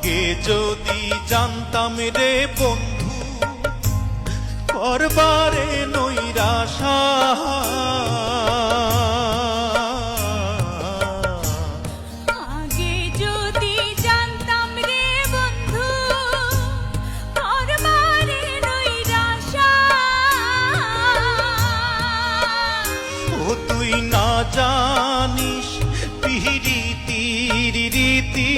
আগে যদি জানতাম রে বন্ধু করবারে নৈরাশা, আগে যদি জানতাম রে বন্ধু করবারে নৈরাশা, ও তুই না জানিস পিরিতির রীতি